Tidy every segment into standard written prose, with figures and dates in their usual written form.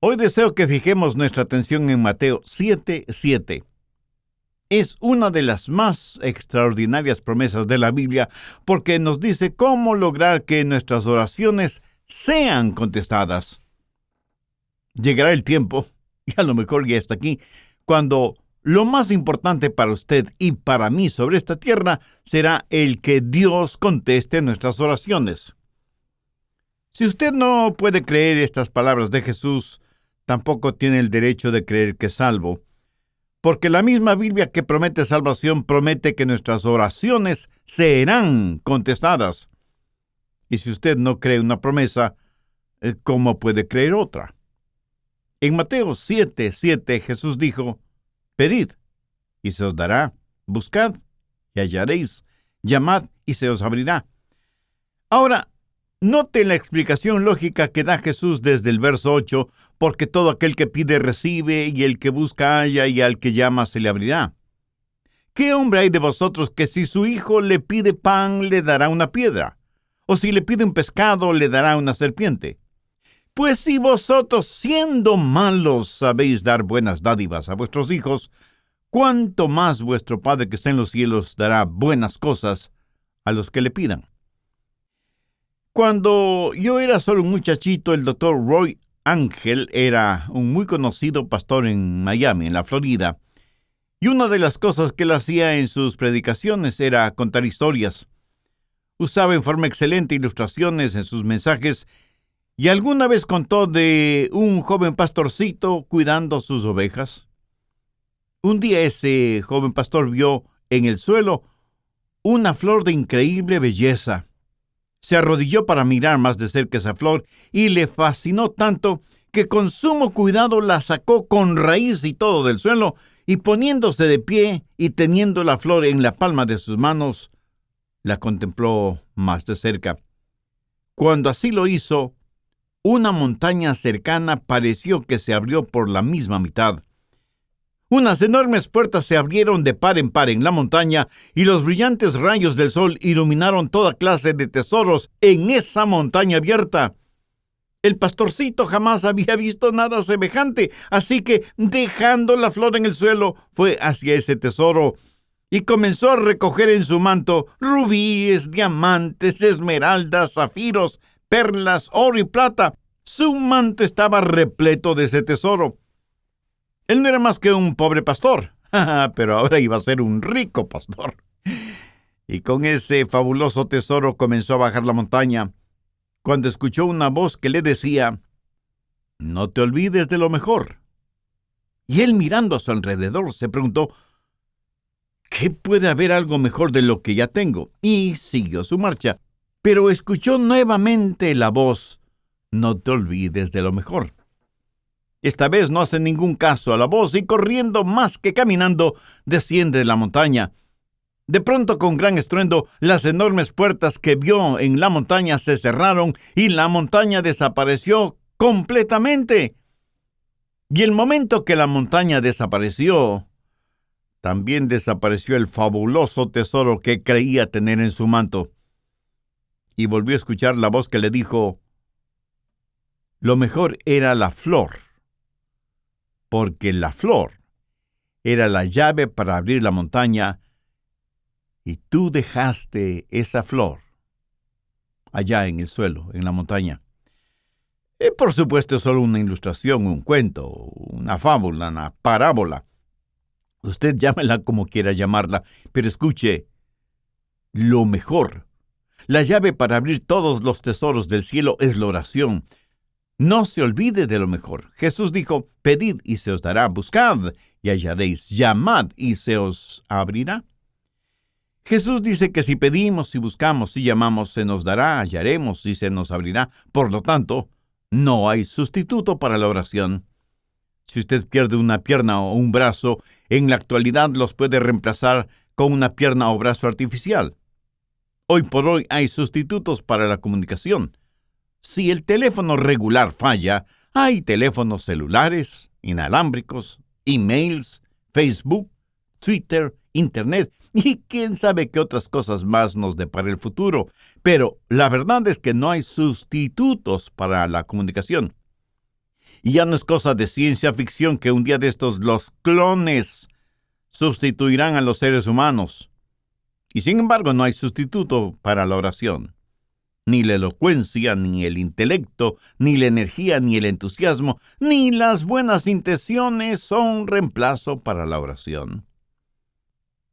Hoy deseo que fijemos nuestra atención en Mateo 7:7. Es una de las más extraordinarias promesas de la Biblia porque nos dice cómo lograr que nuestras oraciones sean contestadas. Llegará el tiempo, y a lo mejor ya está aquí, cuando lo más importante para usted y para mí sobre esta tierra será el que Dios conteste nuestras oraciones. Si usted no puede creer estas palabras de Jesús, tampoco tiene el derecho de creer que es salvo, porque la misma Biblia que promete salvación promete que nuestras oraciones serán contestadas. Y si usted no cree una promesa, ¿cómo puede creer otra? En Mateo 7:7 Jesús dijo: Pedid, y se os dará; buscad, y hallaréis; llamad, y se os abrirá. Ahora, note la explicación lógica que da Jesús desde el verso 8, porque todo aquel que pide recibe, y el que busca halla, y al que llama se le abrirá. ¿Qué hombre hay de vosotros que si su hijo le pide pan, le dará una piedra? ¿O si le pide un pescado, le dará una serpiente? Pues si vosotros, siendo malos, sabéis dar buenas dádivas a vuestros hijos, ¿cuánto más vuestro Padre que está en los cielos dará buenas cosas a los que le pidan? Cuando yo era solo un muchachito, el doctor Roy Ángel era un muy conocido pastor en Miami, en la Florida, y una de las cosas que él hacía en sus predicaciones era contar historias. Usaba en forma excelente ilustraciones en sus mensajes, y alguna vez contó de un joven pastorcito cuidando sus ovejas. Un día ese joven pastor vio en el suelo una flor de increíble belleza. Se arrodilló para mirar más de cerca esa flor y le fascinó tanto que con sumo cuidado la sacó con raíz y todo del suelo, y poniéndose de pie y teniendo la flor en la palma de sus manos, la contempló más de cerca. Cuando así lo hizo, una montaña cercana pareció que se abrió por la misma mitad. Unas enormes puertas se abrieron de par en par en la montaña, y los brillantes rayos del sol iluminaron toda clase de tesoros en esa montaña abierta. El pastorcito jamás había visto nada semejante, así que, dejando la flor en el suelo, fue hacia ese tesoro y comenzó a recoger en su manto rubíes, diamantes, esmeraldas, zafiros, perlas, oro y plata. Su manto estaba repleto de ese tesoro. Él no era más que un pobre pastor, pero ahora iba a ser un rico pastor. Y con ese fabuloso tesoro comenzó a bajar la montaña, cuando escuchó una voz que le decía: no te olvides de lo mejor. Y él, mirando a su alrededor, se preguntó: ¿qué puede haber algo mejor de lo que ya tengo? Y siguió su marcha, pero escuchó nuevamente la voz: no te olvides de lo mejor. Esta vez no hace ningún caso a la voz y, corriendo más que caminando, desciende de la montaña. De pronto, con gran estruendo, las enormes puertas que vio en la montaña se cerraron y la montaña desapareció completamente. Y el momento que la montaña desapareció, también desapareció el fabuloso tesoro que creía tener en su manto. Y volvió a escuchar la voz que le dijo: lo mejor era la flor, porque la flor era la llave para abrir la montaña, y tú dejaste esa flor allá en el suelo, en la montaña. Por supuesto, es solo una ilustración, un cuento, una fábula, una parábola. Usted llámela como quiera llamarla, pero escuche, lo mejor, la llave para abrir todos los tesoros del cielo es la oración. No se olvide de lo mejor. Jesús dijo: pedid y se os dará; buscad y hallaréis; llamad y se os abrirá. Jesús dice que si pedimos, si buscamos, si llamamos, se nos dará, hallaremos y se nos abrirá. Por lo tanto, no hay sustituto para la oración. Si usted pierde una pierna o un brazo, en la actualidad los puede reemplazar con una pierna o brazo artificial. Hoy por hoy hay sustitutos para la comunicación. Si el teléfono regular falla, hay teléfonos celulares, inalámbricos, emails, Facebook, Twitter, Internet y quién sabe qué otras cosas más nos depara el futuro. Pero la verdad es que no hay sustitutos para la comunicación. Y ya no es cosa de ciencia ficción que un día de estos los clones sustituirán a los seres humanos. Y sin embargo no hay sustituto para la oración. Ni la elocuencia, ni el intelecto, ni la energía, ni el entusiasmo, ni las buenas intenciones son reemplazo para la oración.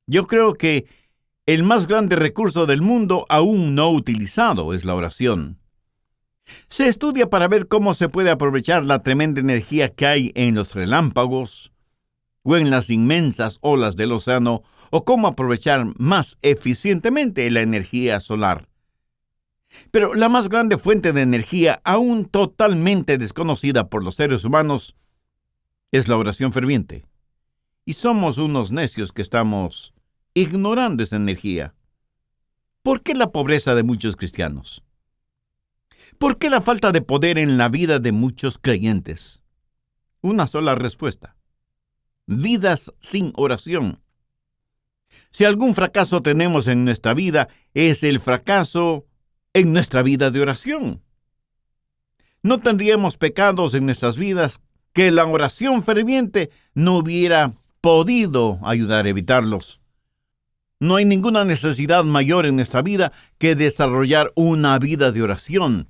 Yo creo que el más grande recurso del mundo aún no utilizado es la oración. Se estudia para ver cómo se puede aprovechar la tremenda energía que hay en los relámpagos o en las inmensas olas del océano, o cómo aprovechar más eficientemente la energía solar. Pero la más grande fuente de energía, aún totalmente desconocida por los seres humanos, es la oración ferviente. Y somos unos necios que estamos ignorando esa energía. ¿Por qué la pobreza de muchos cristianos? ¿Por qué la falta de poder en la vida de muchos creyentes? Una sola respuesta: vidas sin oración. Si algún fracaso tenemos en nuestra vida, es el fracaso en nuestra vida de oración. No tendríamos pecados en nuestras vidas que la oración ferviente no hubiera podido ayudar a evitarlos. No hay ninguna necesidad mayor en nuestra vida que desarrollar una vida de oración.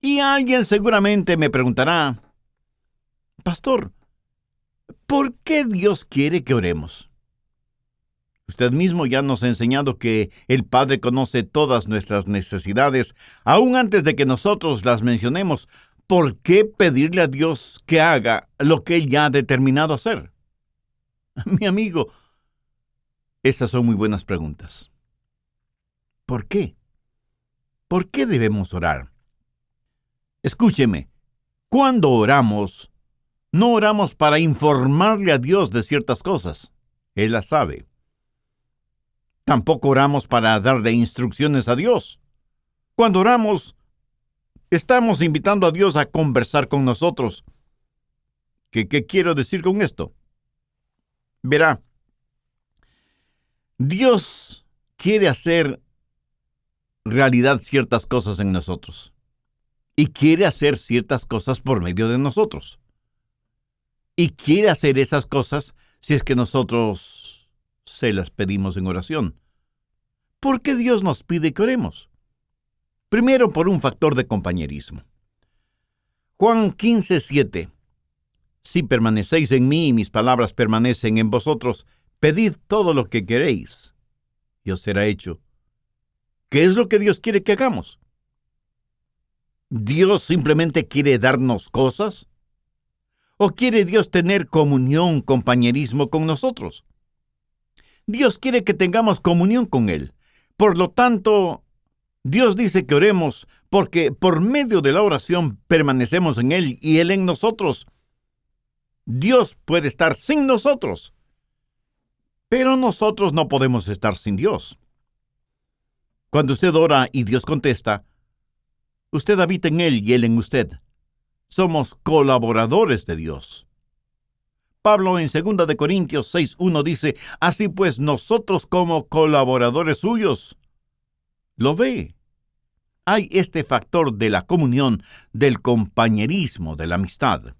Y alguien seguramente me preguntará: Pastor, ¿por qué Dios quiere que oremos? Usted mismo ya nos ha enseñado que el Padre conoce todas nuestras necesidades, aún antes de que nosotros las mencionemos. ¿Por qué pedirle a Dios que haga lo que Él ya ha determinado hacer? Mi amigo, esas son muy buenas preguntas. ¿Por qué? ¿Por qué debemos orar? Escúcheme, cuando oramos, no oramos para informarle a Dios de ciertas cosas. Él las sabe. Tampoco oramos para darle instrucciones a Dios. Cuando oramos, estamos invitando a Dios a conversar con nosotros. ¿Qué quiero decir con esto? Verá, Dios quiere hacer realidad ciertas cosas en nosotros. Y quiere hacer ciertas cosas por medio de nosotros. Y quiere hacer esas cosas si es que nosotros se las pedimos en oración. ¿Por qué Dios nos pide que oremos? Primero, por un factor de compañerismo. Juan 15:7. Si permanecéis en mí y mis palabras permanecen en vosotros, pedid todo lo que queréis, y os será hecho. ¿Qué es lo que Dios quiere que hagamos? ¿Dios simplemente quiere darnos cosas? ¿O quiere Dios tener comunión, compañerismo con nosotros? Dios quiere que tengamos comunión con Él. Por lo tanto, Dios dice que oremos porque por medio de la oración permanecemos en Él y Él en nosotros. Dios puede estar sin nosotros, pero nosotros no podemos estar sin Dios. Cuando usted ora y Dios contesta, usted habita en Él y Él en usted. Somos colaboradores de Dios. Pablo en 2 de Corintios 6:1 dice: así pues nosotros como colaboradores suyos. ¿Lo ve? Hay este factor de la comunión, del compañerismo, de la amistad.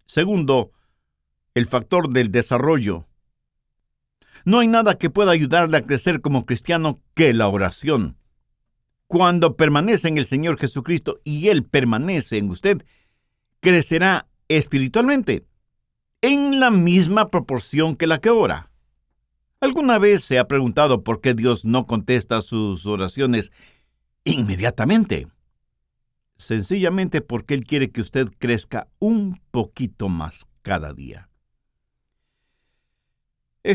Segundo, el factor del desarrollo. No hay nada que pueda ayudarle a crecer como cristiano que la oración. Cuando permanece en el Señor Jesucristo y Él permanece en usted, crecerá espiritualmente en la misma proporción que la que ora. ¿Alguna vez se ha preguntado por qué Dios no contesta sus oraciones inmediatamente? Sencillamente porque Él quiere que usted crezca un poquito más cada día.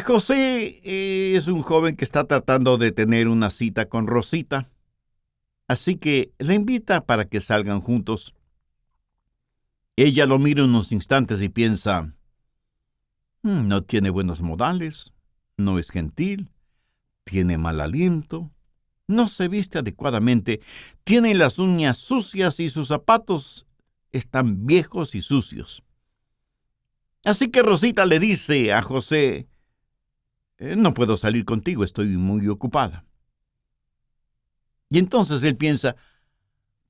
José es un joven que está tratando de tener una cita con Rosita, así que le invita para que salgan juntos. Ella lo mira unos instantes y piensa: no tiene buenos modales, no es gentil, tiene mal aliento, no se viste adecuadamente, tiene las uñas sucias y sus zapatos están viejos y sucios. Así que Rosita le dice a José: no puedo salir contigo, estoy muy ocupada. Y entonces él piensa: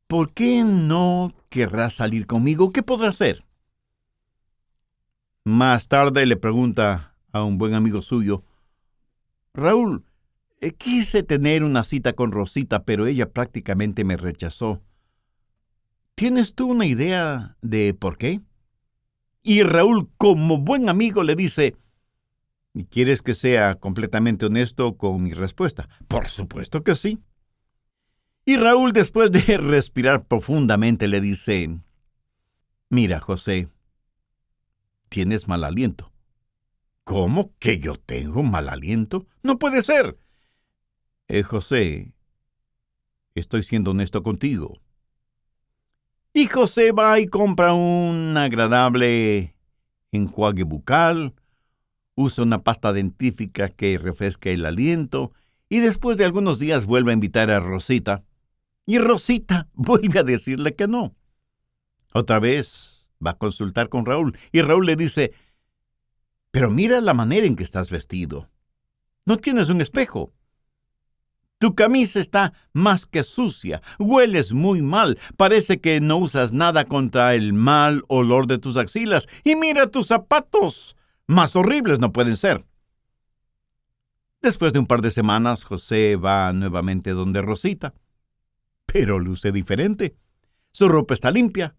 ¿por qué no querrás salir conmigo? ¿Qué podrá hacer? Más tarde le pregunta a un buen amigo suyo, Raúl, quise tener una cita con Rosita, pero ella prácticamente me rechazó. ¿Tienes tú una idea de por qué? Y Raúl, como buen amigo, le dice, ¿quieres que sea completamente honesto con mi respuesta? Por supuesto que sí. Y Raúl, después de respirar profundamente, le dice, mira, José, tienes mal aliento. ¿Cómo que yo tengo mal aliento? No puede ser. José, estoy siendo honesto contigo. Y José va y compra un agradable enjuague bucal, usa una pasta dentífrica que refresca el aliento, y después de algunos días vuelve a invitar a Rosita, y Rosita vuelve a decirle que no. Otra vez va a consultar con Raúl, y Raúl le dice, pero mira la manera en que estás vestido. No tienes un espejo. Tu camisa está más que sucia, hueles muy mal, parece que no usas nada contra el mal olor de tus axilas, y mira tus zapatos, más horribles no pueden ser. Después de un par de semanas, José va nuevamente donde Rosita, pero luce diferente. Su ropa está limpia,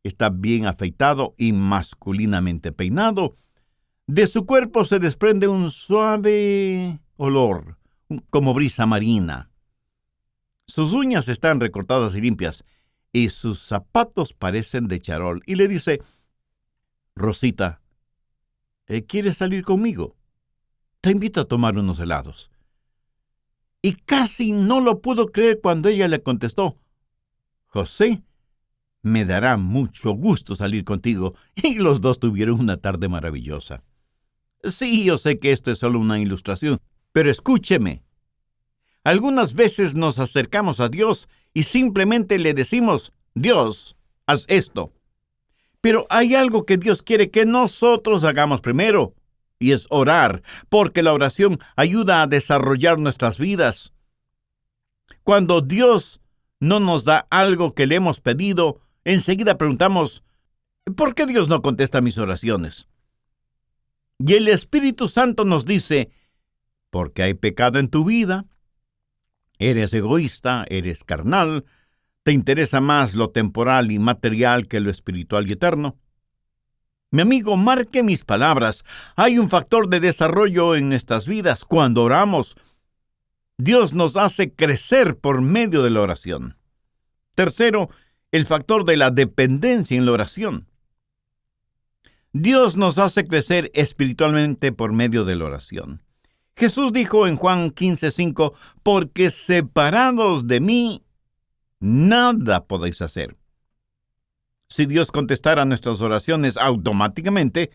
está bien afeitado y masculinamente peinado. De su cuerpo se desprende un suave olor, como brisa marina. Sus uñas están recortadas y limpias, y sus zapatos parecen de charol. Y le dice, Rosita, ¿quieres salir conmigo? Te invito a tomar unos helados. Y casi no lo pudo creer cuando ella le contestó, José, me dará mucho gusto salir contigo. Y los dos tuvieron una tarde maravillosa. Sí, yo sé que esto es solo una ilustración, pero escúcheme. Algunas veces nos acercamos a Dios y simplemente le decimos, Dios, haz esto. Pero hay algo que Dios quiere que nosotros hagamos primero, y es orar, porque la oración ayuda a desarrollar nuestras vidas. Cuando Dios no nos da algo que le hemos pedido, enseguida preguntamos, ¿por qué Dios no contesta mis oraciones? Y el Espíritu Santo nos dice, porque hay pecado en tu vida, eres egoísta, eres carnal, te interesa más lo temporal y material que lo espiritual y eterno. Mi amigo, marque mis palabras. Hay un factor de desarrollo en nuestras vidas. Cuando oramos, Dios nos hace crecer por medio de la oración. Tercero, el factor de la dependencia en la oración. Dios nos hace crecer espiritualmente por medio de la oración. Jesús dijo en Juan 15:5, porque separados de mí, nada podéis hacer. Si Dios contestara nuestras oraciones automáticamente,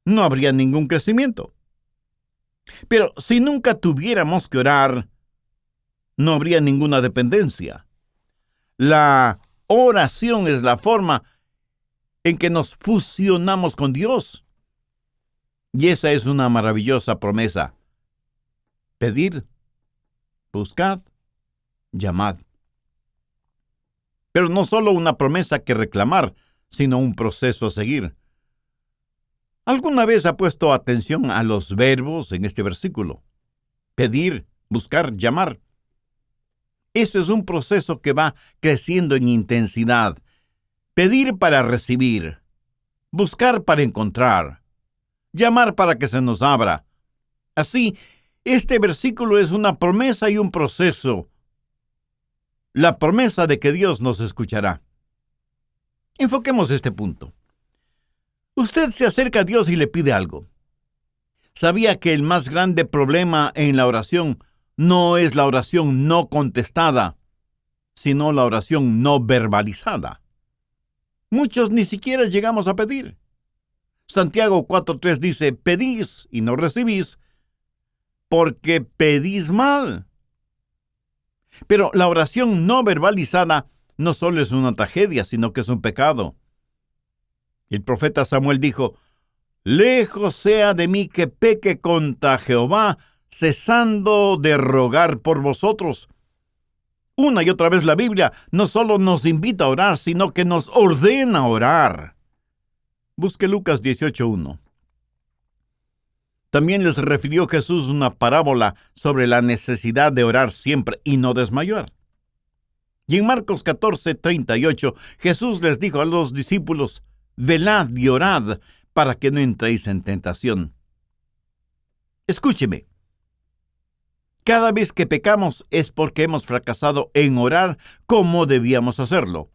no habría ningún crecimiento. Pero si nunca tuviéramos que orar, no habría ninguna dependencia. La oración es la forma en que nos fusionamos con Dios. Y esa es una maravillosa promesa. Pedid, buscad, llamad. Pero no solo una promesa que reclamar, sino un proceso a seguir. ¿Alguna vez ha puesto atención a los verbos en este versículo? Pedir, buscar, llamar. Eso es un proceso que va creciendo en intensidad. Pedir para recibir, buscar para encontrar, llamar para que se nos abra. Así, este versículo es una promesa y un proceso. La promesa de que Dios nos escuchará. Enfoquemos este punto. Usted se acerca a Dios y le pide algo. ¿Sabía que el más grande problema en la oración no es la oración no contestada, sino la oración no verbalizada? Muchos ni siquiera llegamos a pedir. Santiago 4:3 dice, pedís y no recibís, porque pedís mal. Pero la oración no verbalizada no solo es una tragedia, sino que es un pecado. El profeta Samuel dijo, lejos sea de mí que peque contra Jehová, cesando de rogar por vosotros. Una y otra vez la Biblia no solo nos invita a orar, sino que nos ordena orar. Busque Lucas 18:1. También les refirió Jesús una parábola sobre la necesidad de orar siempre y no desmayar. Y en Marcos 14:38, Jesús les dijo a los discípulos: velad y orad para que no entréis en tentación. Escúcheme. Cada vez que pecamos es porque hemos fracasado en orar como debíamos hacerlo.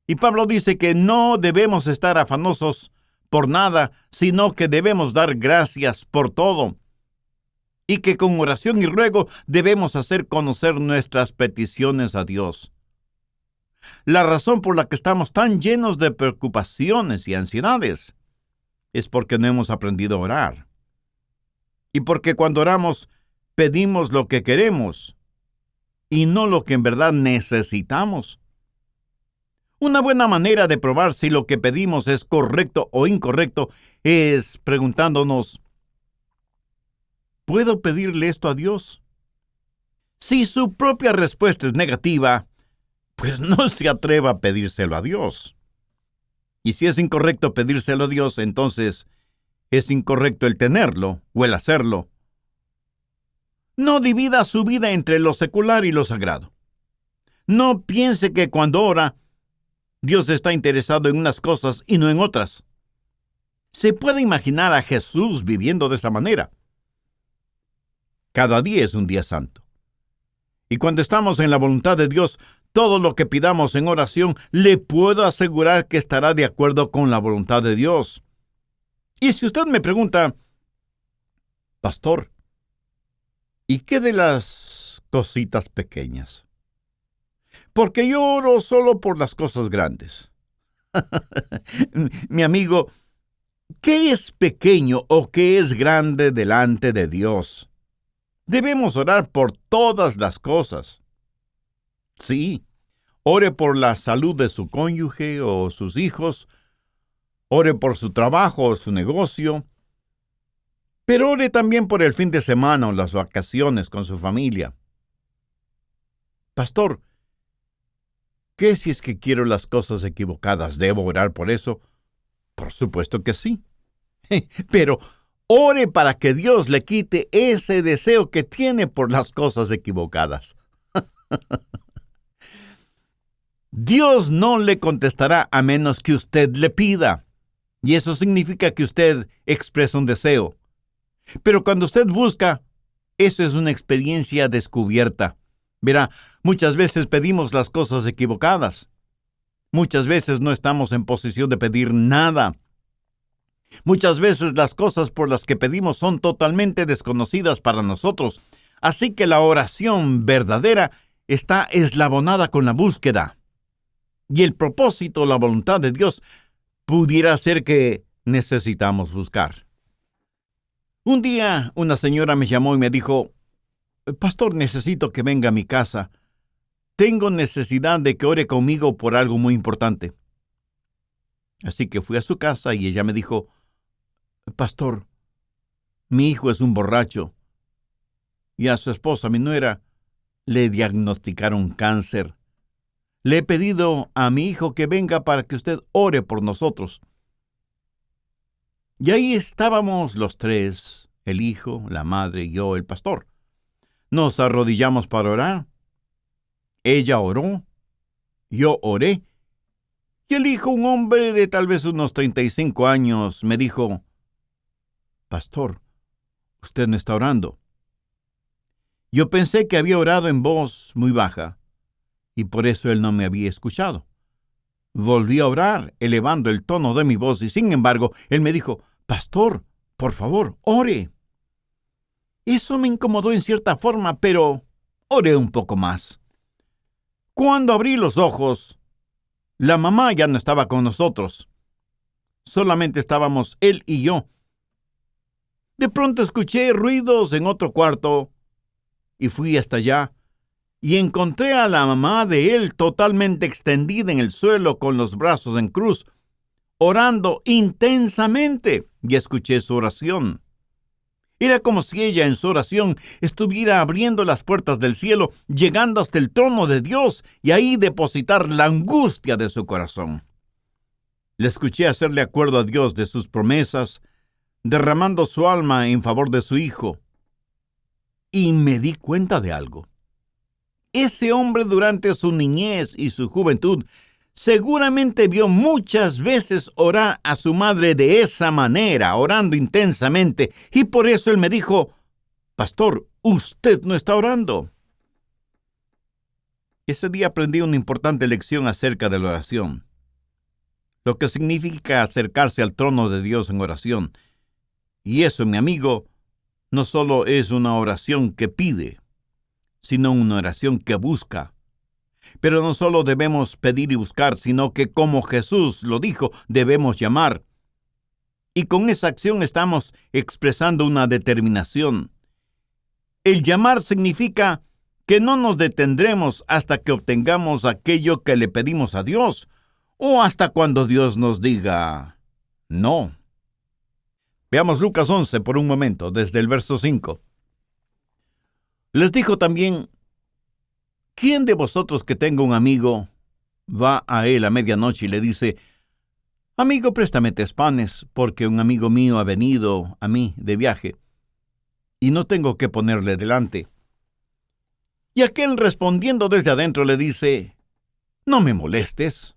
Y Pablo dice que no debemos estar afanosos por nada, sino que debemos dar gracias por todo. Y que con oración y ruego debemos hacer conocer nuestras peticiones a Dios. La razón por la que estamos tan llenos de preocupaciones y ansiedades es porque no hemos aprendido a orar. Y porque cuando oramos, pedimos lo que queremos y no lo que en verdad necesitamos. Una buena manera de probar si lo que pedimos es correcto o incorrecto es preguntándonos: ¿puedo pedirle esto a Dios? Si su propia respuesta es negativa, pues no se atreva a pedírselo a Dios. Y si es incorrecto pedírselo a Dios, entonces es incorrecto el tenerlo o el hacerlo. No divida su vida entre lo secular y lo sagrado. No piense que cuando ora, Dios está interesado en unas cosas y no en otras. Se puede imaginar a Jesús viviendo de esa manera. Cada día es un día santo. Y cuando estamos en la voluntad de Dios, todo lo que pidamos en oración, le puedo asegurar que estará de acuerdo con la voluntad de Dios. Y si usted me pregunta: pastor, ¿y qué de las cositas pequeñas? Porque yo oro solo por las cosas grandes. Mi amigo, ¿qué es pequeño o qué es grande delante de Dios? Debemos orar por todas las cosas. Sí, ore por la salud de su cónyuge o sus hijos, ore por su trabajo o su negocio, pero ore también por el fin de semana o las vacaciones con su familia. Pastor, ¿qué si es que quiero las cosas equivocadas? ¿Debo orar por eso? Por supuesto que sí. Pero ore para que Dios le quite ese deseo que tiene por las cosas equivocadas. Dios no le contestará a menos que usted le pida. Y eso significa que usted expresa un deseo. Pero cuando usted busca, eso es una experiencia descubierta. Verá, muchas veces pedimos las cosas equivocadas. Muchas veces no estamos en posición de pedir nada. Muchas veces las cosas por las que pedimos son totalmente desconocidas para nosotros. Así que la oración verdadera está eslabonada con la búsqueda. Y el propósito, la voluntad de Dios, pudiera ser que necesitamos buscar. Un día una señora me llamó y me dijo: pastor, necesito que venga a mi casa. Tengo necesidad de que ore conmigo por algo muy importante. Así que fui a su casa y ella me dijo: pastor, mi hijo es un borracho. Y a su esposa, mi nuera, le diagnosticaron cáncer. Le he pedido a mi hijo que venga para que usted ore por nosotros. Y ahí estábamos los tres, el hijo, la madre y yo, el pastor. Nos arrodillamos para orar. Ella oró, yo oré, y el hijo, un hombre de tal vez unos 35 años, me dijo: pastor, usted no está orando. Yo pensé que había orado en voz muy baja, y por eso él no me había escuchado. Volví a orar, elevando el tono de mi voz, y sin embargo, él me dijo: pastor, por favor, ore. Eso me incomodó en cierta forma, pero oré un poco más. Cuando abrí los ojos, la mamá ya no estaba con nosotros. Solamente estábamos él y yo. De pronto escuché ruidos en otro cuarto y fui hasta allá y encontré a la mamá de él totalmente extendida en el suelo con los brazos en cruz, orando intensamente, y escuché su oración. Era como si ella en su oración estuviera abriendo las puertas del cielo, llegando hasta el trono de Dios y ahí depositar la angustia de su corazón. Le escuché hacerle acuerdo a Dios de sus promesas, derramando su alma en favor de su hijo. Y me di cuenta de algo. Ese hombre durante su niñez y su juventud seguramente vio muchas veces orar a su madre de esa manera, orando intensamente, y por eso él me dijo: «Pastor, usted no está orando». Ese día aprendí una importante lección acerca de la oración, lo que significa acercarse al trono de Dios en oración. Y eso, mi amigo, no solo es una oración que pide, sino una oración que busca. Pero no solo debemos pedir y buscar, sino que, como Jesús lo dijo, debemos llamar. Y con esa acción estamos expresando una determinación. El llamar significa que no nos detendremos hasta que obtengamos aquello que le pedimos a Dios, o hasta cuando Dios nos diga no. Veamos Lucas 11 por un momento, desde el verso 5. Les dijo también: ¿quién de vosotros que tenga un amigo va a él a medianoche y le dice: «Amigo, préstame 3 panes, porque un amigo mío ha venido a mí de viaje, y no tengo qué ponerle delante»? Y aquel respondiendo desde adentro le dice: «No me molestes.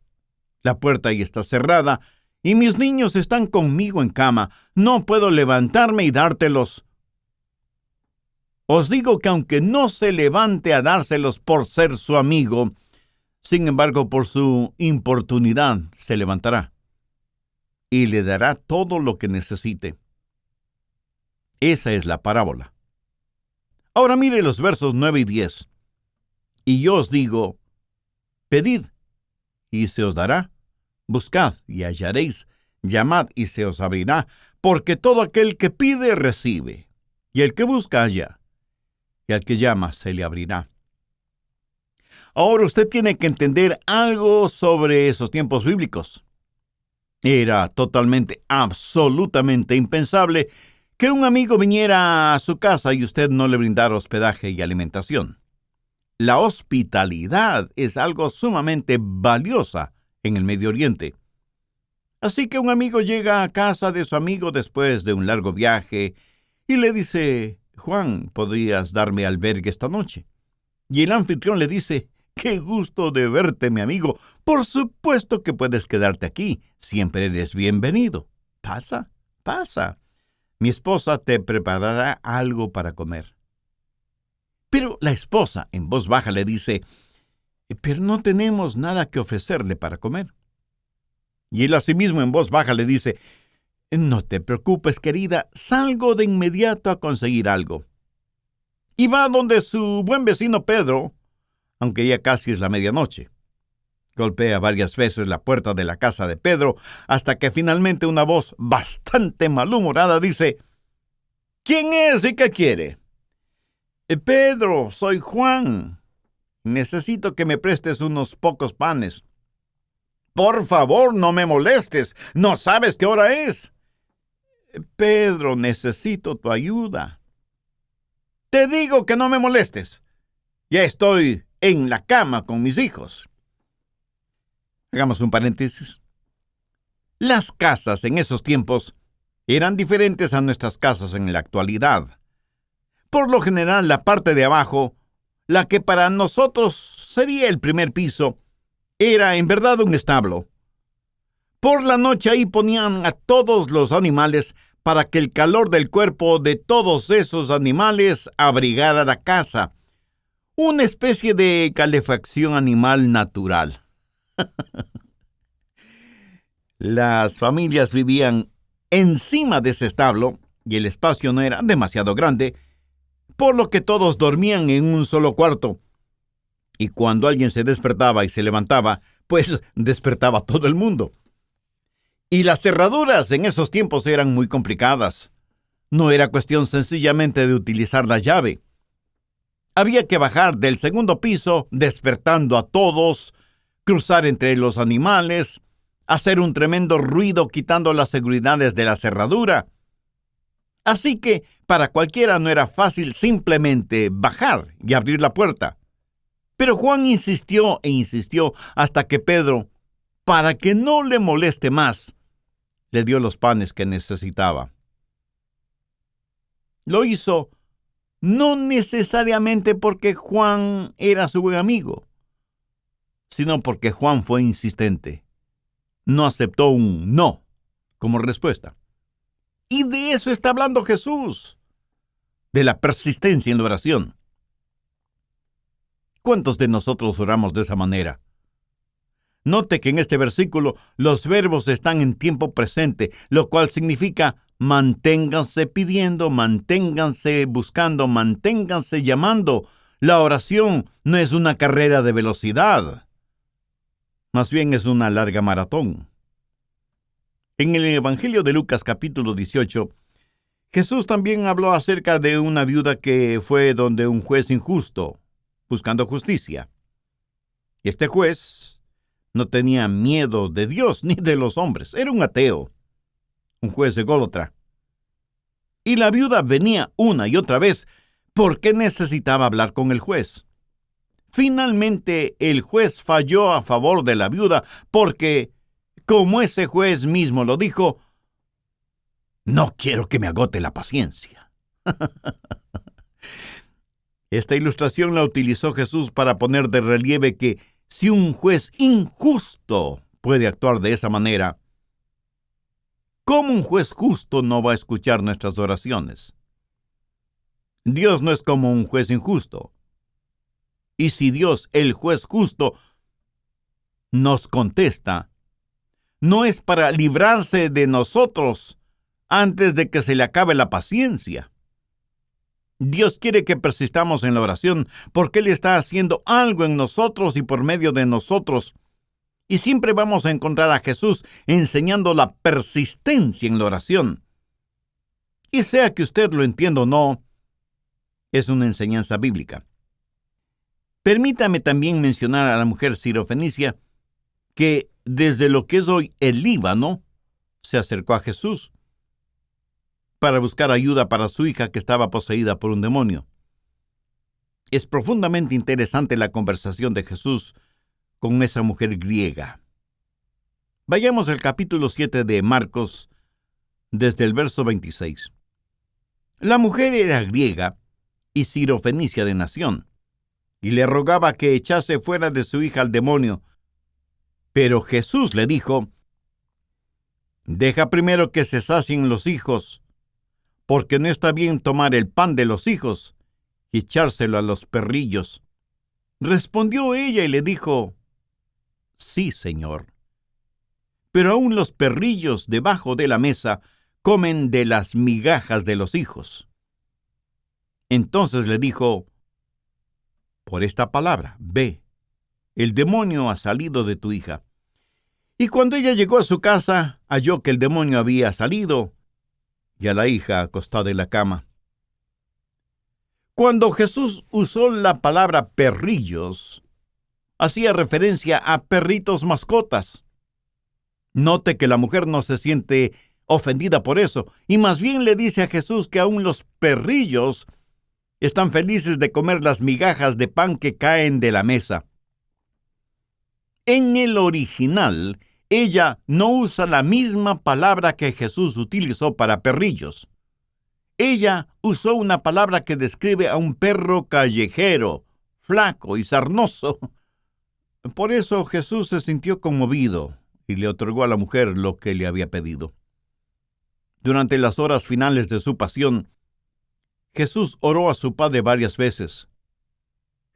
La puerta ya está cerrada, y mis niños están conmigo en cama. No puedo levantarme y dártelos. Os digo que aunque no se levante a dárselos por ser su amigo, sin embargo, por su importunidad se levantará y le dará todo lo que necesite». Esa es la parábola. Ahora mire los versos 9 y 10. «Y yo os digo, pedid, y se os dará. Buscad, y hallaréis. Llamad, y se os abrirá. Porque todo aquel que pide, recibe. Y el que busca, halla. Y al que llama, se le abrirá». Ahora usted tiene que entender algo sobre esos tiempos bíblicos. Era totalmente, absolutamente impensable que un amigo viniera a su casa y usted no le brindara hospedaje y alimentación. La hospitalidad es algo sumamente valiosa en el Medio Oriente. Así que un amigo llega a casa de su amigo después de un largo viaje y le dice: «Juan, ¿podrías darme albergue esta noche?». Y el anfitrión le dice: «Qué gusto de verte, mi amigo. Por supuesto que puedes quedarte aquí. Siempre eres bienvenido. Pasa, pasa. Mi esposa te preparará algo para comer». Pero la esposa, en voz baja, le dice: «Pero no tenemos nada que ofrecerle para comer». Y él asimismo en voz baja le dice: «No te preocupes, querida, salgo de inmediato a conseguir algo». Y va donde su buen vecino Pedro, aunque ya casi es la medianoche. Golpea varias veces la puerta de la casa de Pedro, hasta que finalmente una voz bastante malhumorada dice: «¿Quién es y qué quiere?». «Pedro, soy Juan. Necesito que me prestes unos pocos panes». «Por favor, no me molestes. ¿No sabes qué hora es?». «Pedro, necesito tu ayuda». «Te digo que no me molestes. Ya estoy en la cama con mis hijos». Hagamos un paréntesis. Las casas en esos tiempos eran diferentes a nuestras casas en la actualidad. Por lo general, la parte de abajo, la que para nosotros sería el primer piso, era en verdad un establo. Por la noche ahí ponían a todos los animales para que el calor del cuerpo de todos esos animales abrigara la casa. Una especie de calefacción animal natural. Las familias vivían encima de ese establo y el espacio no era demasiado grande, por lo que todos dormían en un solo cuarto. Y cuando alguien se despertaba y se levantaba, pues despertaba todo el mundo. Y las cerraduras en esos tiempos eran muy complicadas. No era cuestión sencillamente de utilizar la llave. Había que bajar del segundo piso, despertando a todos, cruzar entre los animales, hacer un tremendo ruido quitando las seguridades de la cerradura. Así que para cualquiera no era fácil simplemente bajar y abrir la puerta. Pero Juan insistió e insistió hasta que Pedro, para que no le moleste más, le dio los panes que necesitaba. Lo hizo no necesariamente porque Juan era su buen amigo, sino porque Juan fue insistente. No aceptó un no como respuesta. Y de eso está hablando Jesús, de la persistencia en la oración. ¿Cuántos de nosotros oramos de esa manera? Note que en este versículo los verbos están en tiempo presente, lo cual significa manténganse pidiendo, manténganse buscando, manténganse llamando. La oración no es una carrera de velocidad, más bien es una larga maratón. En el Evangelio de Lucas capítulo 18, Jesús también habló acerca de una viuda que fue donde un juez injusto, buscando justicia. Este juez no tenía miedo de Dios ni de los hombres. Era un ateo, un juez ególatra. Y la viuda venía una y otra vez porque necesitaba hablar con el juez. Finalmente, el juez falló a favor de la viuda porque, como ese juez mismo lo dijo, no quiero que me agote la paciencia. Esta ilustración la utilizó Jesús para poner de relieve que si un juez injusto puede actuar de esa manera, ¿cómo un juez justo no va a escuchar nuestras oraciones? Dios no es como un juez injusto. Y si Dios, el juez justo, nos contesta, no es para librarse de nosotros antes de que se le acabe la paciencia. Dios quiere que persistamos en la oración porque Él está haciendo algo en nosotros y por medio de nosotros. Y siempre vamos a encontrar a Jesús enseñando la persistencia en la oración. Y sea que usted lo entienda o no, es una enseñanza bíblica. Permítame también mencionar a la mujer sirofenicia que desde lo que es hoy el Líbano se acercó a Jesús para buscar ayuda para su hija que estaba poseída por un demonio. Es profundamente interesante la conversación de Jesús con esa mujer griega. Vayamos al capítulo 7 de Marcos, desde el verso 26. La mujer era griega y sirofenicia de nación, y le rogaba que echase fuera de su hija al demonio. Pero Jesús le dijo, deja primero que se sacien los hijos, porque no está bien tomar el pan de los hijos y echárselo a los perrillos. Respondió ella y le dijo, sí, Señor. Pero aún los perrillos debajo de la mesa comen de las migajas de los hijos. Entonces le dijo, por esta palabra, ve, el demonio ha salido de tu hija. Y cuando ella llegó a su casa, halló que el demonio había salido y a la hija acostada en la cama. Cuando Jesús usó la palabra perrillos, hacía referencia a perritos mascotas. Note que la mujer no se siente ofendida por eso, y más bien le dice a Jesús que aún los perrillos están felices de comer las migajas de pan que caen de la mesa. En el original, ella no usa la misma palabra que Jesús utilizó para perrillos. Ella usó una palabra que describe a un perro callejero, flaco y sarnoso. Por eso Jesús se sintió conmovido y le otorgó a la mujer lo que le había pedido. Durante las horas finales de su pasión, Jesús oró a su Padre varias veces.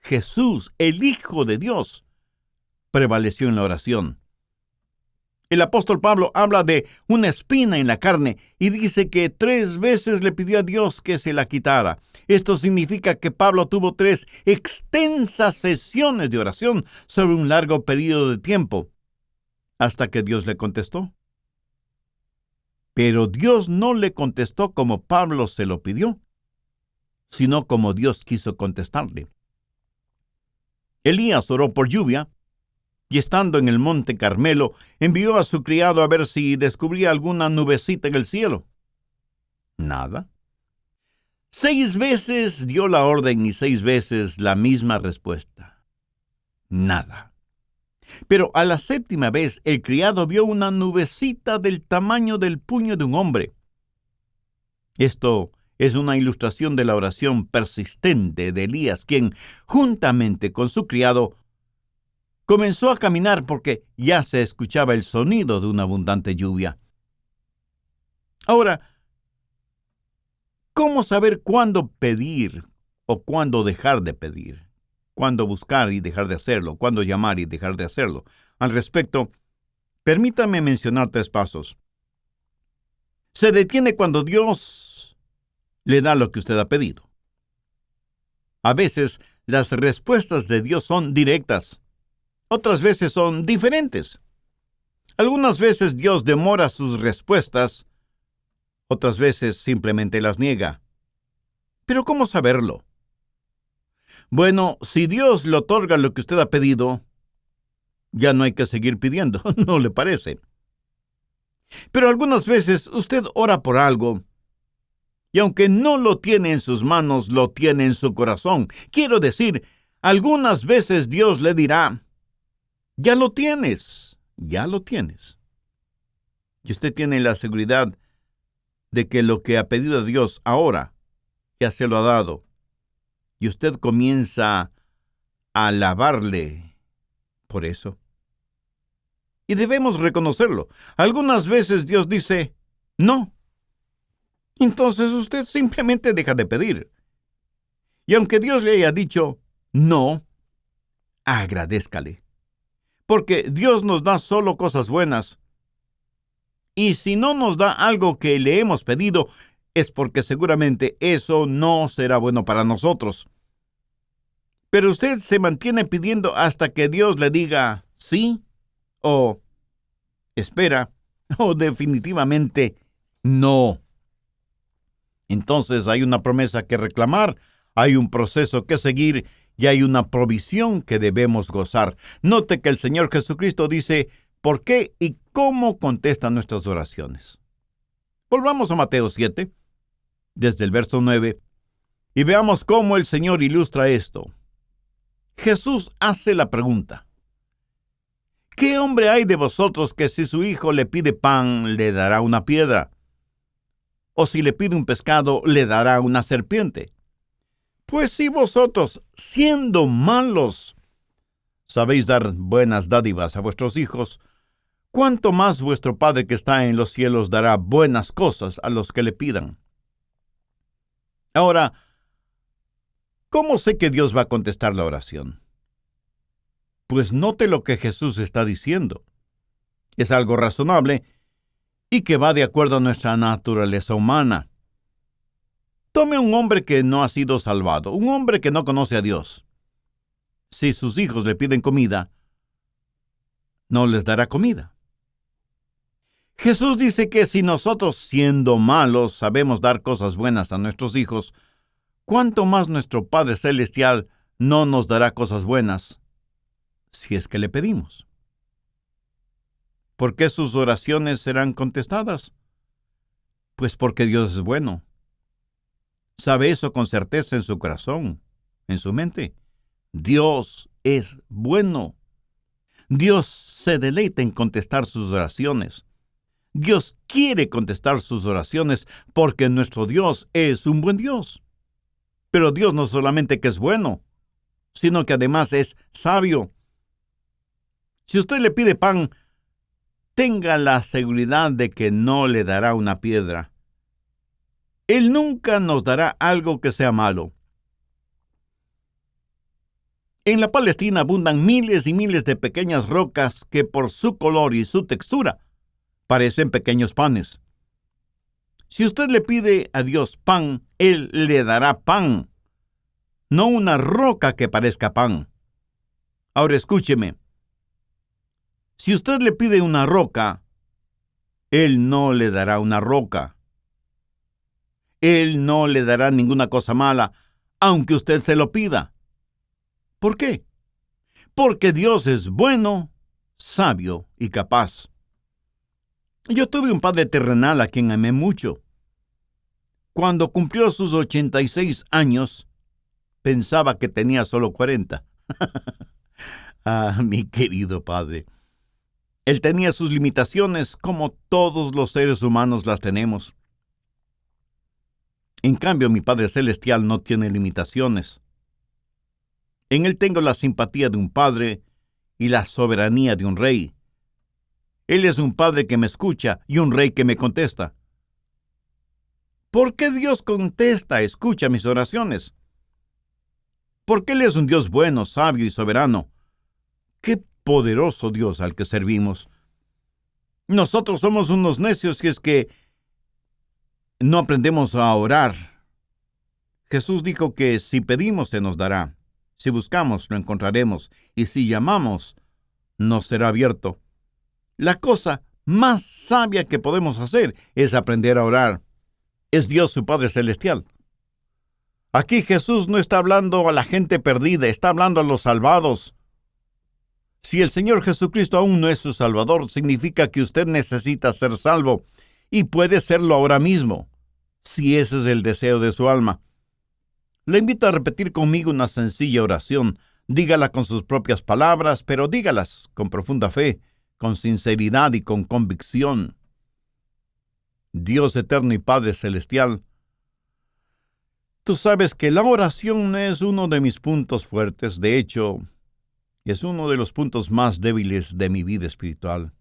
Jesús, el Hijo de Dios, prevaleció en la oración. El apóstol Pablo habla de una espina en la carne y dice que 3 veces le pidió a Dios que se la quitara. Esto significa que Pablo tuvo 3 extensas sesiones de oración sobre un largo periodo de tiempo, hasta que Dios le contestó. Pero Dios no le contestó como Pablo se lo pidió, sino como Dios quiso contestarle. Elías oró por lluvia, y estando en el monte Carmelo, envió a su criado a ver si descubría alguna nubecita en el cielo. Nada. 6 veces dio la orden y 6 veces la misma respuesta. Nada. Pero a la 7ª vez el criado vio una nubecita del tamaño del puño de un hombre. Esto es una ilustración de la oración persistente de Elías, quien, juntamente con su criado, comenzó a caminar porque ya se escuchaba el sonido de una abundante lluvia. Ahora, ¿cómo saber cuándo pedir o cuándo dejar de pedir? ¿Cuándo buscar y dejar de hacerlo? ¿Cuándo llamar y dejar de hacerlo? Al respecto, permítame mencionar 3 pasos. Se detiene cuando Dios le da lo que usted ha pedido. A veces, las respuestas de Dios son directas. Otras veces son diferentes. Algunas veces Dios demora sus respuestas. Otras veces simplemente las niega. ¿Pero cómo saberlo? Bueno, si Dios le otorga lo que usted ha pedido, ya no hay que seguir pidiendo, ¿no le parece? Pero algunas veces usted ora por algo, y aunque no lo tiene en sus manos, lo tiene en su corazón. Quiero decir, algunas veces Dios le dirá, ya lo tienes, ya lo tienes. Y usted tiene la seguridad de que lo que ha pedido a Dios ahora, ya se lo ha dado. Y usted comienza a alabarle por eso. Y debemos reconocerlo. Algunas veces Dios dice, no. Entonces usted simplemente deja de pedir. Y aunque Dios le haya dicho, no, agradézcale. Porque Dios nos da solo cosas buenas. Y si no nos da algo que le hemos pedido, es porque seguramente eso no será bueno para nosotros. Pero usted se mantiene pidiendo hasta que Dios le diga sí, o espera, o definitivamente no. Entonces hay una promesa que reclamar, hay un proceso que seguir y hay una provisión que debemos gozar. Note que el Señor Jesucristo dice por qué y cómo contesta nuestras oraciones. Volvamos a Mateo 7, desde el verso 9, y veamos cómo el Señor ilustra esto. Jesús hace la pregunta: ¿qué hombre hay de vosotros que si su hijo le pide pan, le dará una piedra? ¿O si le pide un pescado, le dará una serpiente? Pues si vosotros, siendo malos, sabéis dar buenas dádivas a vuestros hijos, ¿cuánto más vuestro Padre que está en los cielos dará buenas cosas a los que le pidan? Ahora, ¿cómo sé que Dios va a contestar la oración? Pues note lo que Jesús está diciendo. Es algo razonable y que va de acuerdo a nuestra naturaleza humana. Tome un hombre que no ha sido salvado, un hombre que no conoce a Dios. Si sus hijos le piden comida, no les dará comida. Jesús dice que si nosotros, siendo malos, sabemos dar cosas buenas a nuestros hijos, ¿cuánto más nuestro Padre Celestial no nos dará cosas buenas si es que le pedimos? ¿Por qué sus oraciones serán contestadas? Pues porque Dios es bueno. ¿Sabe eso con certeza en su corazón, en su mente? Dios es bueno. Dios se deleita en contestar sus oraciones. Dios quiere contestar sus oraciones porque nuestro Dios es un buen Dios. Pero Dios no solamente que es bueno, sino que además es sabio. Si usted le pide pan, tenga la seguridad de que no le dará una piedra. Él nunca nos dará algo que sea malo. En la Palestina abundan miles y miles de pequeñas rocas que por su color y su textura parecen pequeños panes. Si usted le pide a Dios pan, Él le dará pan, no una roca que parezca pan. Ahora escúcheme. Si usted le pide una roca, Él no le dará una roca. Él no le dará ninguna cosa mala, aunque usted se lo pida. ¿Por qué? Porque Dios es bueno, sabio y capaz. Yo tuve un padre terrenal a quien amé mucho. Cuando cumplió sus 86 años, pensaba que tenía solo 40. Ah, mi querido padre. Él tenía sus limitaciones como todos los seres humanos las tenemos. En cambio, mi Padre Celestial no tiene limitaciones. En Él tengo la simpatía de un padre y la soberanía de un rey. Él es un padre que me escucha y un rey que me contesta. ¿Por qué Dios escucha mis oraciones? Porque Él es un Dios bueno, sabio y soberano. ¡Qué poderoso Dios al que servimos! Nosotros somos unos necios si es que no aprendemos a orar. Jesús dijo que si pedimos se nos dará, si buscamos lo encontraremos, y si llamamos nos será abierto. La cosa más sabia que podemos hacer es aprender a orar. Es Dios su Padre Celestial. Aquí Jesús no está hablando a la gente perdida, está hablando a los salvados. Si el Señor Jesucristo aún no es su Salvador, significa que usted necesita ser salvo, y puede serlo ahora mismo, si ese es el deseo de su alma. Le invito a repetir conmigo una sencilla oración. Dígala con sus propias palabras, pero dígalas con profunda fe, con sinceridad y con convicción. Dios eterno y Padre Celestial, tú sabes que la oración no es uno de mis puntos fuertes. De hecho, es uno de los puntos más débiles de mi vida espiritual.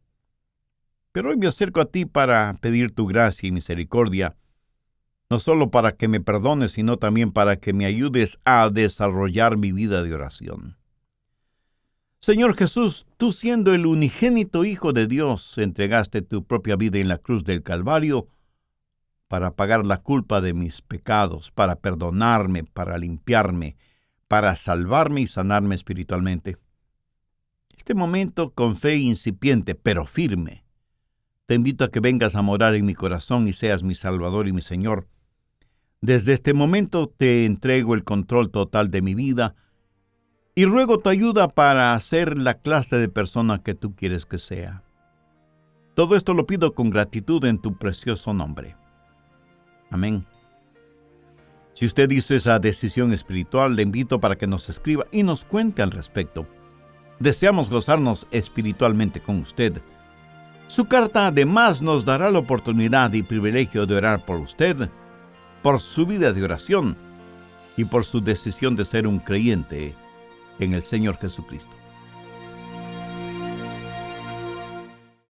Pero hoy me acerco a ti para pedir tu gracia y misericordia, no solo para que me perdones, sino también para que me ayudes a desarrollar mi vida de oración. Señor Jesús, tú siendo el unigénito Hijo de Dios, entregaste tu propia vida en la cruz del Calvario para pagar la culpa de mis pecados, para perdonarme, para limpiarme, para salvarme y sanarme espiritualmente. Este momento, con fe incipiente, pero firme, te invito a que vengas a morar en mi corazón y seas mi Salvador y mi Señor. Desde este momento te entrego el control total de mi vida y ruego tu ayuda para ser la clase de persona que tú quieres que sea. Todo esto lo pido con gratitud en tu precioso nombre. Amén. Si usted hizo esa decisión espiritual, le invito para que nos escriba y nos cuente al respecto. Deseamos gozarnos espiritualmente con usted. Su carta además nos dará la oportunidad y privilegio de orar por usted, por su vida de oración y por su decisión de ser un creyente en el Señor Jesucristo.